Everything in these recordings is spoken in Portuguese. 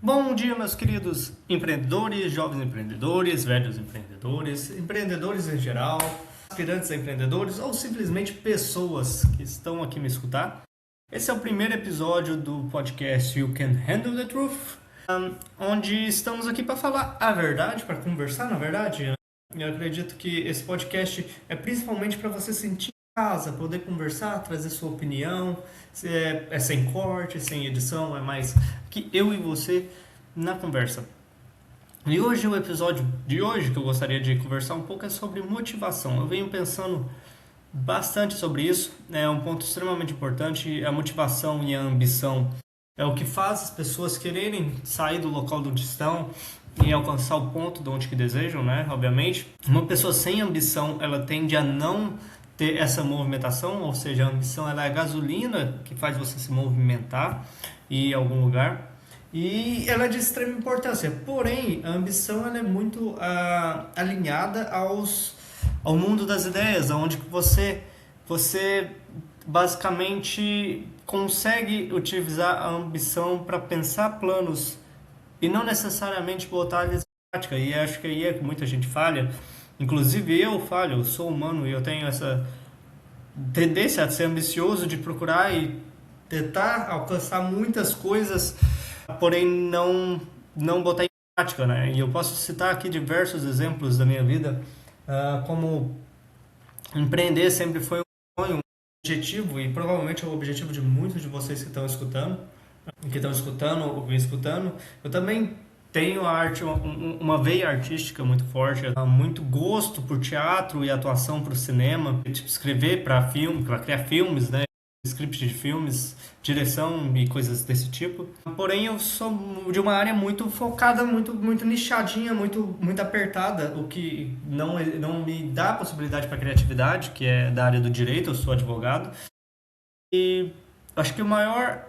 Bom dia, meus queridos empreendedores, jovens empreendedores, velhos empreendedores, empreendedores em geral, aspirantes a empreendedores ou simplesmente pessoas que estão aqui me escutar. Esse é o primeiro episódio do podcast You Can Handle the Truth, onde estamos aqui para falar a verdade, para conversar na verdade. Eu acredito que esse podcast é principalmente para você sentir em casa, poder conversar, trazer sua opinião. É sem corte, sem edição, é mais que eu e você na conversa. E hoje, o episódio de hoje que eu gostaria de conversar um pouco é sobre motivação. Eu venho pensando bastante sobre isso, é um ponto extremamente importante. A motivação e a ambição é o que faz as pessoas quererem sair do local onde estão e alcançar o ponto de onde que desejam, né? Obviamente, uma pessoa sem ambição, ela tende a não ter essa movimentação, ou seja, a ambição ela é a gasolina que faz você se movimentar e ir a algum lugar, e ela é de extrema importância. Porém, a ambição ela é muito alinhada ao mundo das ideias, onde você basicamente consegue utilizar a ambição para pensar planos e não necessariamente botar eles em prática. E acho que aí é que muita gente falha. Inclusive eu falho, eu sou humano e eu tenho essa tendência a ser ambicioso de procurar e tentar alcançar muitas coisas, porém não botar em prática, né? E eu posso citar aqui diversos exemplos da minha vida, como empreender sempre foi um sonho, um objetivo, e provavelmente é o objetivo de muitos de vocês que estão escutando ou me escutando. Eu também tenho a arte, uma veia artística muito forte, muito gosto por teatro e atuação para o cinema, tipo, escrever para filme, para criar filmes, né? Script de filmes, direção e coisas desse tipo. Porém, eu sou de uma área muito focada, muito nichadinha, muito apertada, o que não me dá possibilidade para criatividade, que é da área do direito. Eu sou advogado. E acho que o maior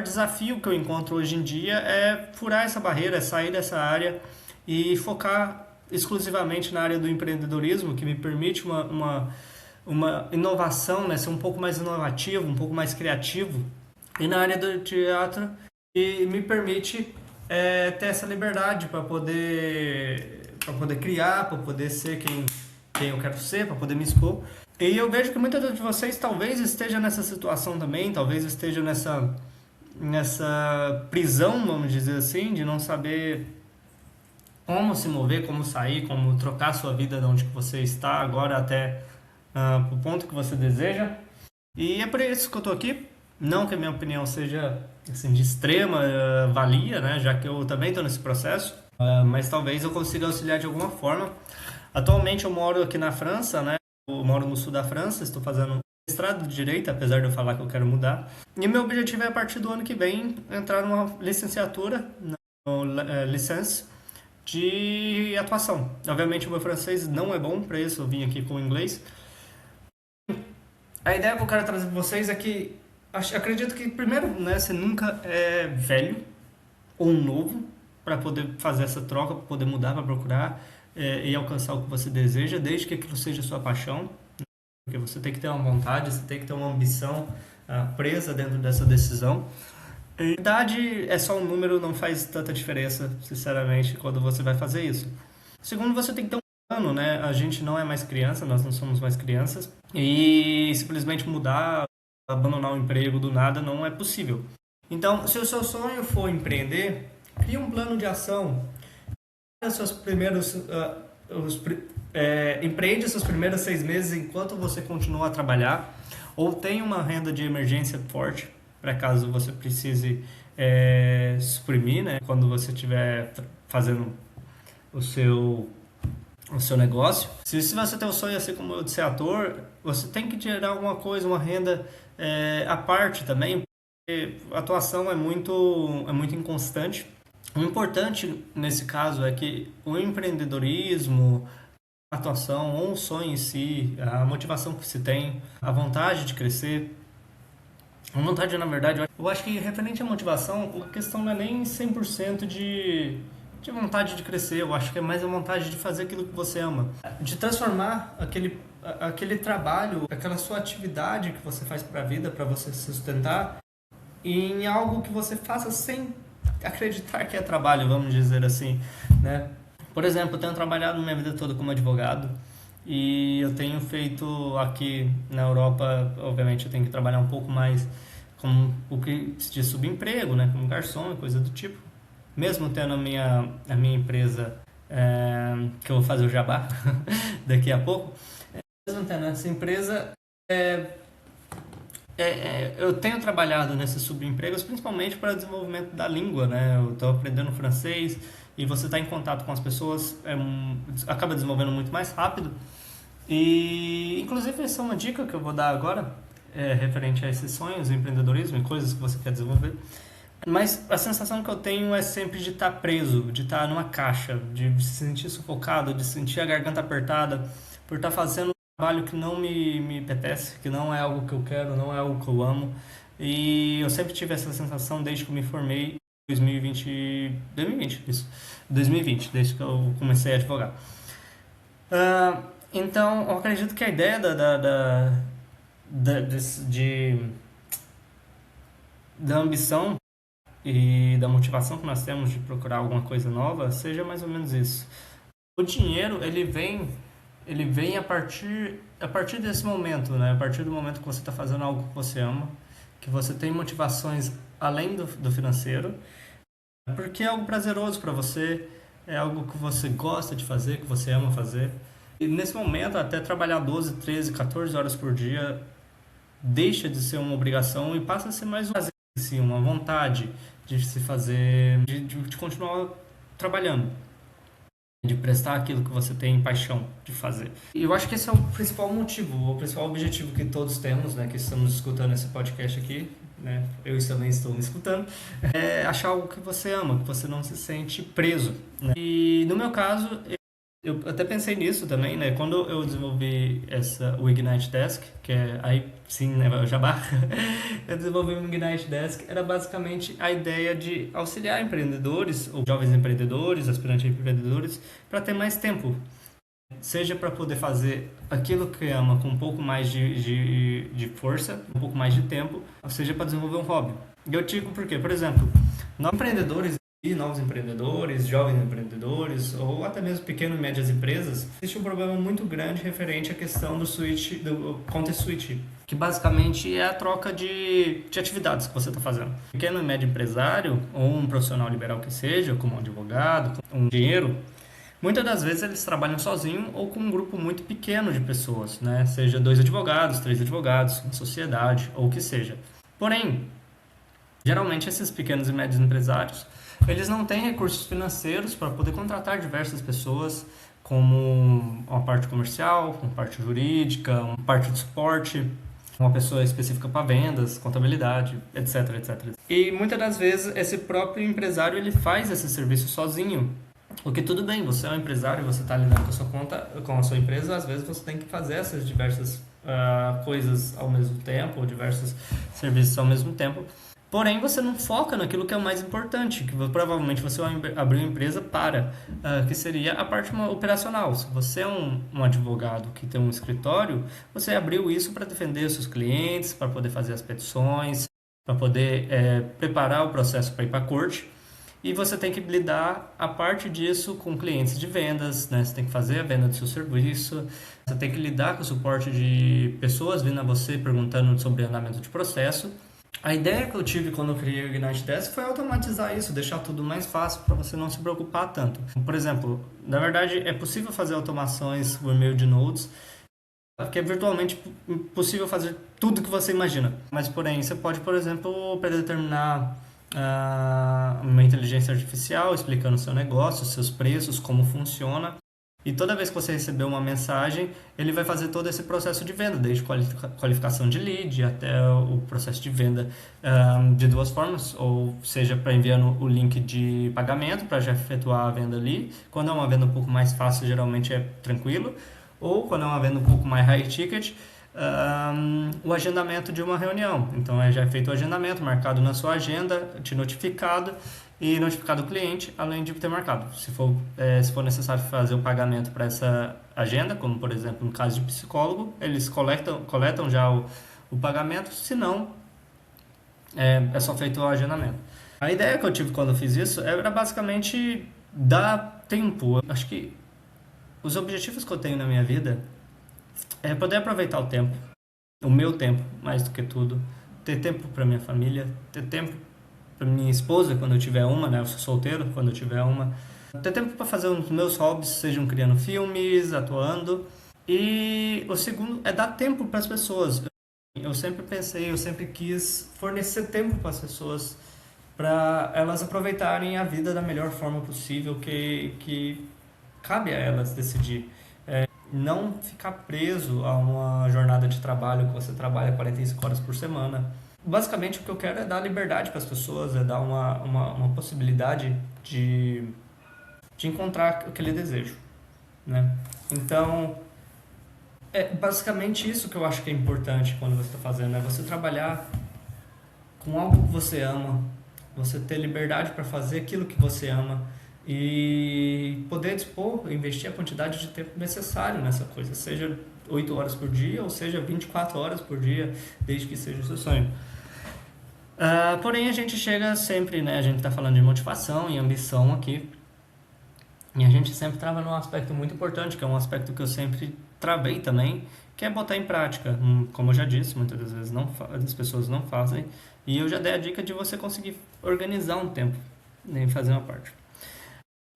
desafio que eu encontro hoje em dia é furar essa barreira, é sair dessa área e focar exclusivamente na área do empreendedorismo, que me permite uma inovação, né? Ser um pouco mais inovativo, um pouco mais criativo, e na área do teatro, e me permite ter essa liberdade para poder criar, para poder ser quem eu quero ser, para poder me expor. E eu vejo que muitas de vocês talvez esteja nessa situação também, talvez esteja nessa prisão, vamos dizer assim, de não saber como se mover, como sair, como trocar sua vida de onde que você está agora até o ponto que você deseja. E é por isso que eu estou aqui. Não que a minha opinião seja assim, de extrema valia, né, já que eu também estou nesse processo, mas talvez eu consiga auxiliar de alguma forma. Atualmente eu moro aqui na França, né? Eu moro no sul da França, estou fazendo mestrado de Direito, apesar de eu falar que eu quero mudar. E meu objetivo é, a partir do ano que vem, entrar numa licenciatura, licença de atuação. Obviamente o meu francês não é bom para isso, eu vim aqui com o inglês. A ideia que eu quero trazer para vocês é que, acredito que, primeiro, né, você nunca é velho ou novo para poder fazer essa troca, para poder mudar, para procurar e alcançar o que você deseja, desde que aquilo seja sua paixão. Porque você tem que ter uma vontade, você tem que ter uma ambição presa dentro dessa decisão. A idade é só um número, não faz tanta diferença, sinceramente, quando você vai fazer isso. Segundo, você tem que ter um plano, né? A gente não é mais criança, nós não somos mais crianças. E simplesmente mudar, abandonar o emprego do nada não é possível. Então, se o seu sonho for empreender, crie um plano de ação. Empreende seus primeiros 6 meses enquanto você continua a trabalhar, ou tenha uma renda de emergência forte para caso você precise suprimir, né, quando você estiver fazendo o seu negócio. Se você tem o sonho, assim como eu, de ser ator, você tem que gerar alguma coisa, uma renda à parte também, porque a atuação é muito inconstante. O importante nesse caso é que o empreendedorismo, a atuação ou o sonho em si, a motivação que se tem, a vontade de crescer, a vontade, na verdade, eu acho que referente à motivação, a questão não é nem 100% de vontade de crescer. Eu acho que é mais a vontade de fazer aquilo que você ama, de transformar aquele trabalho, aquela sua atividade que você faz para a vida, para você se sustentar, em algo que você faça sem acreditar que é trabalho, vamos dizer assim, né? Por exemplo, eu tenho trabalhado minha vida toda como advogado e eu tenho feito aqui na Europa, obviamente eu tenho que trabalhar um pouco mais como o que se diz subemprego, né? Como garçom e coisa do tipo. Mesmo tendo a minha empresa, que eu vou fazer o jabá daqui a pouco, mesmo tendo essa empresa, é, eu tenho trabalhado nesses subempregos principalmente para o desenvolvimento da língua, né? Eu estou aprendendo francês e você está em contato com as pessoas, acaba desenvolvendo muito mais rápido. E, inclusive, essa é uma dica que eu vou dar agora, referente a esses sonhos, empreendedorismo e coisas que você quer desenvolver. Mas a sensação que eu tenho é sempre de estar preso, de estar numa caixa, de se sentir sufocado, de sentir a garganta apertada, por estar fazendo um trabalho que não me apetece, que não é algo que eu quero, não é algo que eu amo. E eu sempre tive essa sensação desde que eu me formei em 2020, isso, 2020, desde que eu comecei a advogar. Então, eu acredito que a ideia de, da ambição e da motivação que nós temos de procurar alguma coisa nova seja mais ou menos isso. O dinheiro, ele vem a partir desse momento, né? A partir do momento que você está fazendo algo que você ama, que você tem motivações além do financeiro, porque é algo prazeroso para você, é algo que você gosta de fazer, que você ama fazer. E nesse momento, até trabalhar 12, 13, 14 horas por dia deixa de ser uma obrigação e passa a ser mais um prazer, assim, uma vontade de se fazer, de continuar trabalhando, de prestar aquilo que você tem paixão de fazer. E eu acho que esse é o principal motivo, o principal objetivo que todos temos, né, que estamos escutando esse podcast aqui, né, eu também estou me escutando, é achar algo que você ama, que você não se sente preso, né? E no meu caso, eu até pensei nisso também, né? Quando eu desenvolvi o Ignite Desk, que é aí sim, né, o jabá, eu desenvolvi o Ignite Desk, era basicamente a ideia de auxiliar empreendedores, ou jovens empreendedores, aspirantes empreendedores, para ter mais tempo. Seja para poder fazer aquilo que ama com um pouco mais de força, um pouco mais de tempo, ou seja para desenvolver um hobby. E eu digo por quê? Por exemplo, novos empreendedores, jovens empreendedores ou até mesmo pequenas e médias empresas, existe um problema muito grande referente à questão do content switch, que basicamente é a troca de atividades que você está fazendo. Pequeno e médio empresário ou um profissional liberal que seja, como um advogado, um engenheiro, muitas das vezes eles trabalham sozinho ou com um grupo muito pequeno de pessoas, né? Seja 2 advogados, 3 advogados, uma sociedade ou o que seja. Porém, geralmente esses pequenos e médios empresários, eles não têm recursos financeiros para poder contratar diversas pessoas, como uma parte comercial, uma parte jurídica, uma parte de suporte, uma pessoa específica para vendas, contabilidade, etc, etc. E muitas das vezes esse próprio empresário ele faz esse serviço sozinho. O que tudo bem, você é um empresário, você está lidando com a sua conta, com a sua empresa, às vezes você tem que fazer essas diversas coisas ao mesmo tempo, ou diversos serviços ao mesmo tempo. Porém, você não foca naquilo que é o mais importante, que provavelmente você vai abrir uma empresa para, que seria a parte operacional. Se você é um advogado que tem um escritório, você abriu isso para defender os seus clientes, para poder fazer as petições, para poder preparar o processo para ir para a corte. E você tem que lidar, a parte disso, com clientes de vendas, né? Você tem que fazer a venda do seu serviço, você tem que lidar com o suporte de pessoas vindo a você perguntando sobre andamento de processo. A ideia que eu tive quando eu criei o Ignite Desk foi automatizar isso, deixar tudo mais fácil para você não se preocupar tanto. Por exemplo, na verdade é possível fazer automações por meio de nodes, que é virtualmente possível fazer tudo que você imagina. Mas porém, você pode, por exemplo, predeterminar uma inteligência artificial explicando o seu negócio, os seus preços, como funciona. E toda vez que você receber uma mensagem, ele vai fazer todo esse processo de venda, desde qualificação de lead até o processo de venda de duas formas, ou seja, para enviando o link de pagamento para já efetuar a venda ali. Quando é uma venda um pouco mais fácil, geralmente é tranquilo. Ou quando é uma venda um pouco mais high ticket, o agendamento de uma reunião. Então, já é feito o agendamento, marcado na sua agenda, te notificado e notificado o cliente, além de ter marcado. Se for necessário fazer o pagamento para essa agenda, como por exemplo no caso de psicólogo, eles coletam já o pagamento, se não, é só feito o agendamento. A ideia que eu tive quando eu fiz isso era basicamente dar tempo. Acho que os objetivos que eu tenho na minha vida é poder aproveitar o tempo, o meu tempo, mais do que tudo. Ter tempo para minha família, ter tempo para minha esposa quando eu tiver uma, né? Eu sou solteiro quando eu tiver uma. Ter tempo para fazer os meus hobbies, sejam criando filmes, atuando. E o segundo é dar tempo para as pessoas. Eu sempre pensei, eu sempre quis fornecer tempo para as pessoas, para elas aproveitarem a vida da melhor forma possível, que cabe a elas decidir. Não ficar preso a uma jornada de trabalho que você trabalha 45 horas por semana. Basicamente, o que eu quero é dar liberdade para as pessoas, é dar uma possibilidade de encontrar aquele desejo, né? Então, é basicamente isso que eu acho que é importante quando você está fazendo, é você trabalhar com algo que você ama, você ter liberdade para fazer aquilo que você ama e poder dispor, investir a quantidade de tempo necessário nessa coisa, seja 8 horas por dia ou seja 24 horas por dia, desde que seja o seu sonho. Porém, a gente chega sempre, né? A gente está falando de motivação e ambição aqui, e a gente sempre trava num aspecto muito importante, que é um aspecto que eu sempre travei também, que é botar em prática. Como eu já disse, muitas das vezes as pessoas não fazem, e eu já dei a dica de você conseguir organizar um tempo, né, e fazer uma parte.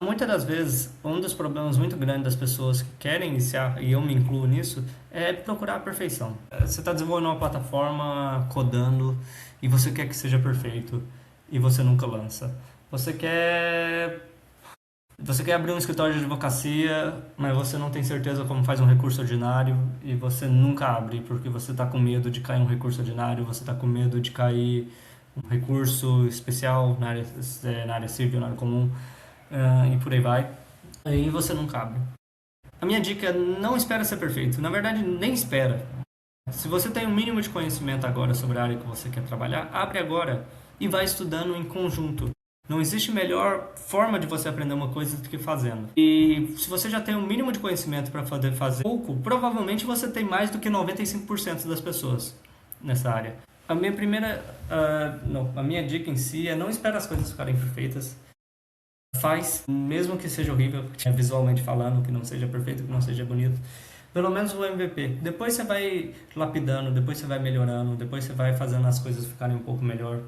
Muitas das vezes, um dos problemas muito grandes das pessoas que querem iniciar, e eu me incluo nisso, é procurar a perfeição. Você está desenvolvendo uma plataforma, codando, e você quer que seja perfeito, e você nunca lança. Você quer abrir um escritório de advocacia, mas você não tem certeza como faz um recurso ordinário e você nunca abre porque você está com medo de cair um recurso ordinário, você está com medo de cair um recurso especial na área civil, na área comum, e por aí vai. Aí você nunca abre. A minha dica é não espera ser perfeito. Na verdade, nem espera. Se você tem um mínimo de conhecimento agora sobre a área que você quer trabalhar, abre agora e vai estudando em conjunto. Não existe melhor forma de você aprender uma coisa do que fazendo. E se você já tem um mínimo de conhecimento para fazer pouco, provavelmente você tem mais do que 95% das pessoas nessa área. A minha a minha dica em si é não esperar as coisas ficarem perfeitas. Faz, mesmo que seja horrível, visualmente falando, que não seja perfeito, que não seja bonito. Pelo menos o MVP. Depois você vai lapidando, depois você vai melhorando, depois você vai fazendo as coisas ficarem um pouco melhor.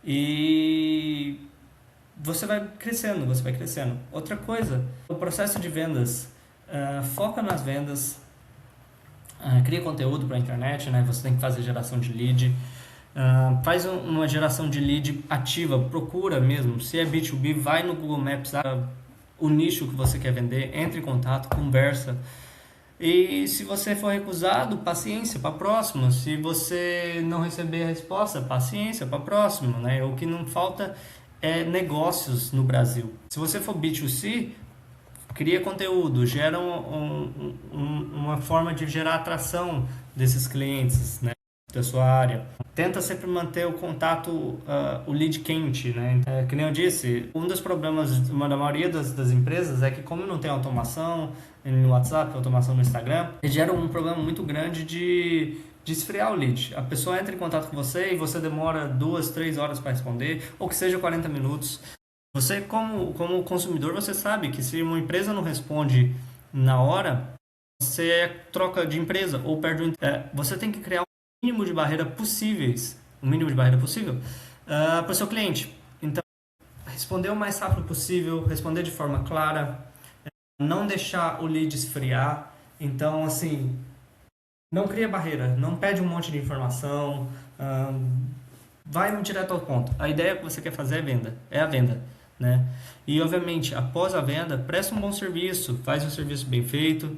E você vai crescendo, você vai crescendo. Outra coisa, o processo de vendas. Foca nas vendas, cria conteúdo para a internet, né? Você tem que fazer geração de lead. Faz uma geração de lead ativa, procura mesmo. Se é B2B, vai no Google Maps, o nicho que você quer vender, entre em contato, conversa. E se você for recusado, paciência para a próxima. Se você não receber a resposta, paciência para a próxima, né? O que não falta é negócios no Brasil. Se você for B2C, cria conteúdo, gera uma forma de gerar atração desses clientes, né, da sua área. Tenta sempre manter o contato, o lead quente, né? Que nem eu disse, um dos problemas da maioria das empresas é que como não tem automação no WhatsApp, automação no Instagram, gera um problema muito grande de esfriar o lead. A pessoa entra em contato com você e você demora 2, 3 horas para responder, ou que seja 40 minutos. Você, como consumidor, você sabe que se uma empresa não responde na hora, você troca de empresa ou perde o você tem que criar o mínimo de barreira possíveis, o mínimo de barreira possível para o seu cliente. Então, responder o mais rápido possível, responder de forma clara, não deixar o lead esfriar. Então, assim, não cria barreira, não pede um monte de informação, vai direto ao ponto. A ideia que você quer fazer é a venda, né? E, obviamente, após a venda, presta um bom serviço, faz um serviço bem feito,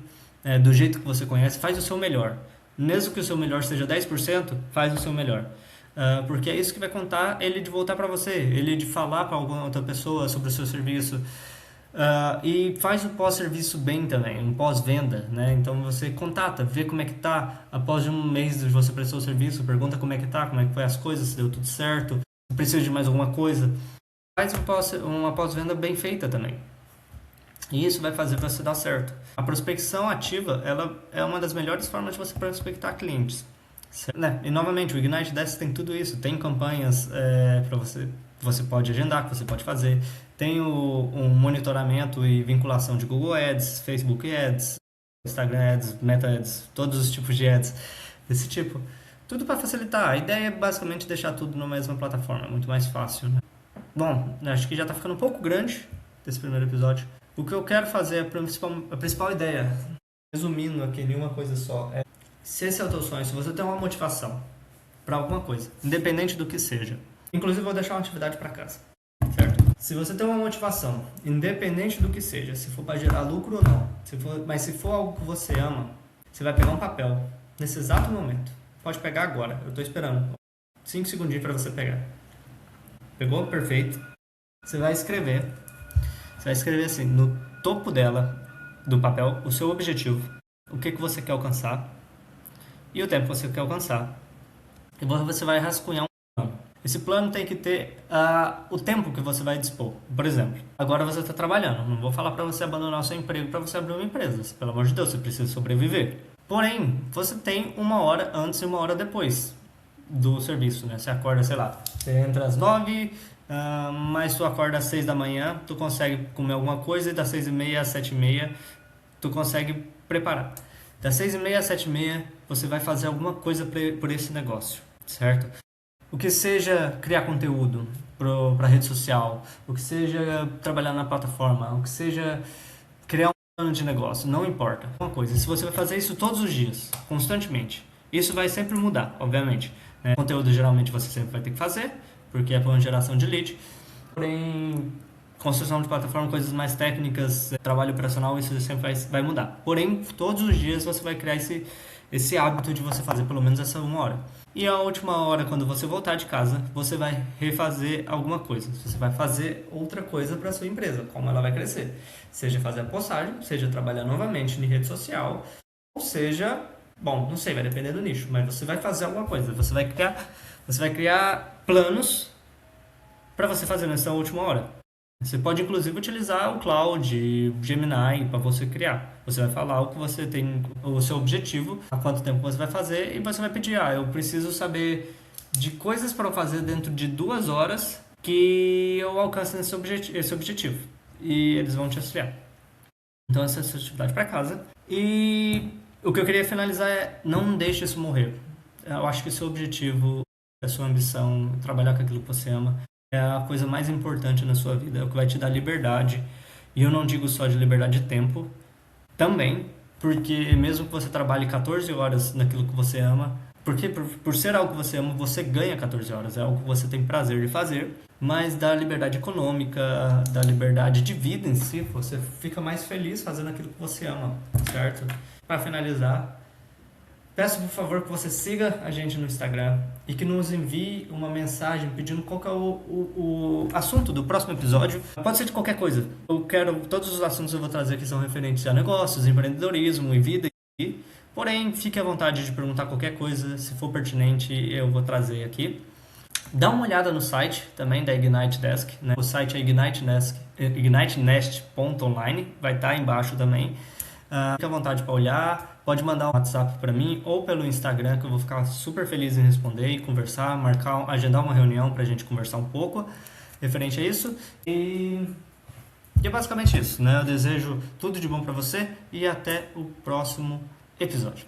do jeito que você conhece, faz o seu melhor. Mesmo que o seu melhor seja 10%, faz o seu melhor. Porque é isso que vai contar ele de voltar para você, ele de falar para alguma outra pessoa sobre o seu serviço. E faz o pós-serviço bem também, um pós-venda, né? Então você contata, vê como é que tá após um mês de você prestar o serviço, pergunta como é que tá, como é que foi as coisas, se deu tudo certo, se precisa de mais alguma coisa. Faz uma pós-venda bem feita também. E isso vai fazer você dar certo. A prospecção ativa, ela é uma das melhores formas de você prospectar clientes. Certo? Né? E novamente, o Ignite Desk tem tudo isso. Tem campanhas para você você pode agendar, que você pode fazer. Tem um monitoramento e vinculação de Google Ads, Facebook Ads, Instagram Ads, Meta Ads, todos os tipos de ads desse tipo. Tudo para facilitar. A ideia é basicamente deixar tudo na mesma plataforma, muito mais fácil, né? Bom, acho que já está ficando um pouco grande esse primeiro episódio. O que eu quero fazer, a principal ideia, resumindo aqui em uma coisa só, é: se esse é o teu sonho, se você tem uma motivação para alguma coisa, independente do que seja. Inclusive, eu vou deixar uma atividade para casa, certo? Se você tem uma motivação, independente do que seja, se for para gerar lucro ou não, mas se for algo que você ama, você vai pegar um papel nesse exato momento. Pode pegar agora, eu estou esperando 5 segundinhos para você pegar. Pegou? Perfeito. Você vai escrever assim, no topo do papel, o seu objetivo, o que você quer alcançar e o tempo que você quer alcançar. E você vai rascunhar um plano. Esse plano tem que ter o tempo que você vai dispor. Por exemplo, agora você está trabalhando. Não vou falar para você abandonar o seu emprego para você abrir uma empresa. Pelo amor de Deus, você precisa sobreviver. Porém, você tem 1 hora antes e 1 hora depois do serviço, né? Você acorda, sei lá, você entra às 9, mas tu acorda às 6 da manhã, tu consegue comer alguma coisa e das 6h30 às 7h30 tu consegue preparar. Das 6h30 às 7h30 você vai fazer alguma coisa por esse negócio, certo? O que seja criar conteúdo para rede social, o que seja trabalhar na plataforma, o que seja criar um plano de negócio, não importa. Uma coisa, se você vai fazer isso todos os dias, constantemente, isso vai sempre mudar, obviamente, né? Conteúdo geralmente você sempre vai ter que fazer, porque é para uma geração de lead. Porém, construção de plataforma, coisas mais técnicas, trabalho operacional, isso sempre vai mudar. Porém, todos os dias você vai criar esse hábito de você fazer pelo menos essa 1 hora. E a última hora, quando você voltar de casa, você vai refazer alguma coisa. Você vai fazer outra coisa para a sua empresa, como ela vai crescer. Seja fazer a postagem, seja trabalhar novamente em rede social, ou seja, bom, não sei, vai depender do nicho, mas você vai fazer alguma coisa. Você vai criar planos para você fazer nessa última hora. Você pode, inclusive, utilizar o Cloud, Gemini, para você criar. Você vai falar o que você tem, o seu objetivo, há quanto tempo você vai fazer, e você vai pedir, eu preciso saber de coisas para fazer dentro de 2 horas que eu alcance esse objetivo. E eles vão te auxiliar. Então, essa é a sua atividade para casa. E o que eu queria finalizar é: não deixe isso morrer. Eu acho que o seu objetivo, a sua ambição, trabalhar com aquilo que você ama, é a coisa mais importante na sua vida, é o que vai te dar liberdade. E eu não digo só de liberdade de tempo, também, porque mesmo que você trabalhe 14 horas naquilo que você ama, porque por ser algo que você ama, você ganha 14 horas, é algo que você tem prazer de fazer, mas dá liberdade econômica, dá liberdade de vida em si, você fica mais feliz fazendo aquilo que você ama, certo? Para finalizar, peço por favor que você siga a gente no Instagram e que nos envie uma mensagem pedindo qual que é o assunto do próximo episódio. Pode ser de qualquer coisa. Todos os assuntos eu vou trazer aqui são referentes a negócios, empreendedorismo e vida. Porém, fique à vontade de perguntar qualquer coisa. Se for pertinente, eu vou trazer aqui. Dá uma olhada no site também da Ignite Desk, né? O site é ignitenest.online, vai estar embaixo também. Fique à vontade para olhar, pode mandar um WhatsApp para mim ou pelo Instagram, que eu vou ficar super feliz em responder e conversar, agendar uma reunião para a gente conversar um pouco referente a isso. E é basicamente isso, né? Eu desejo tudo de bom para você e até o próximo episódio.